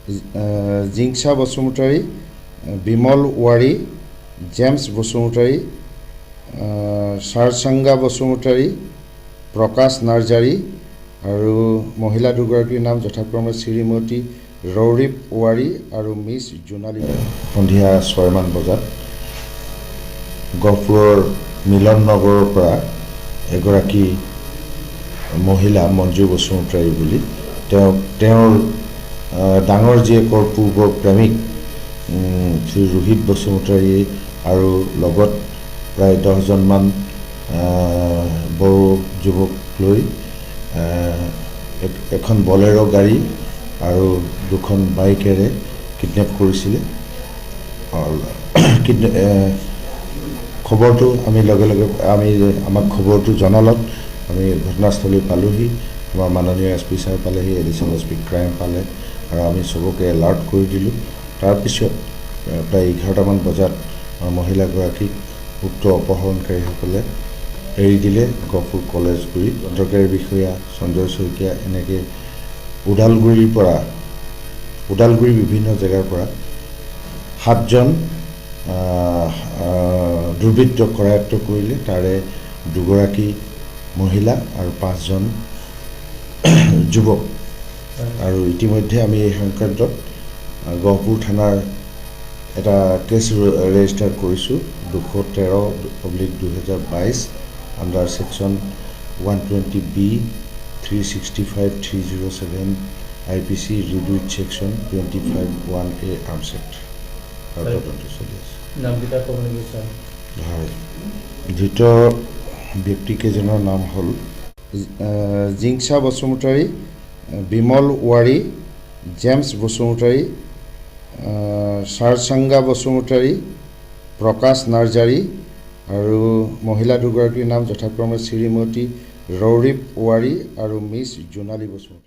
জিংসা Basumatary, Bimal Wary, James Basumatary, Sarchanga Basumatary, Prakash Narzary আৰু মহিলা দুগৰাকীৰ নাম যথাক্ৰমে শ্ৰীমতী ৰৌৰিপ ৱাৰী আৰু মিছ জোনালী। সন্ধিয়া 6 মান বজাত গহপুৰৰ মিলন নগৰৰ পৰা এগৰাকী মহিলা মঞ্জু বসুমতাৰী বুলি তেওঁৰ ডাঙৰ জীয়েকৰ পূৰ্বৰ প্ৰেমিক শ্ৰী ৰোহিত বসুমতাৰী আৰু লগত প্ৰায় 10জন মান বড়ো যুৱক লৈ এখন বলেৰো গাড়ী আৰু 2খন বাইকেৰে কিডনেপ কৰিছিলে। খবৰটো আমি লগে লগে আমাক খবৰটো জনালত আমি ঘটনাস্থলী পালোহি। আমাৰ মাননীয় SP ছাৰ পালেহি, এডিশ্যনেল SP ক্ৰাইম পালে আৰু আমি চবকে এলাৰ্ট কৰি দিলোঁ। তাৰপিছত প্ৰায় 11টামান বজাত মহিলাগৰাকীক উক্ত অপহৰণকাৰীসকলে এৰি দিলে গহপুৰ কলেজ গুৰি। তদন্তকাৰী বিষয়া সঞ্জয় শইকীয়া এনেকৈ ওদালগুৰিৰ বিভিন্ন জেগাৰ পৰা 7জন দুৰ্বৃত্ত কৰায়ত্ব কৰিলে। তাৰে 2গৰাকী মহিলা আৰু 5জন যুৱক। আৰু ইতিমধ্যে আমি এই সংক্ৰান্তত গহপুৰ থানাৰ এটা কেছ ৰেজিষ্টাৰ কৰিছোঁ 213/2022 under section 120B 365 307 IPC read with section 25(1)A arms act. তদন্ত চলি আছে। ধৃত ব্যক্তিকেইজনৰ নাম হ'ল জিংসা বসুমতাৰী, বিমল ৱাৰী, জেমছ বসুমতাৰী, সাৰচাংগা বসুমতাৰী, প্ৰকাশ নাৰ্জাৰী আৰু মহিলা দুগৰাকীৰ নাম যথাক্ৰমে শ্ৰীমতী ৰৌৰিপ ৱাৰী আৰু মিছ জোনালী বসুমতাৰী।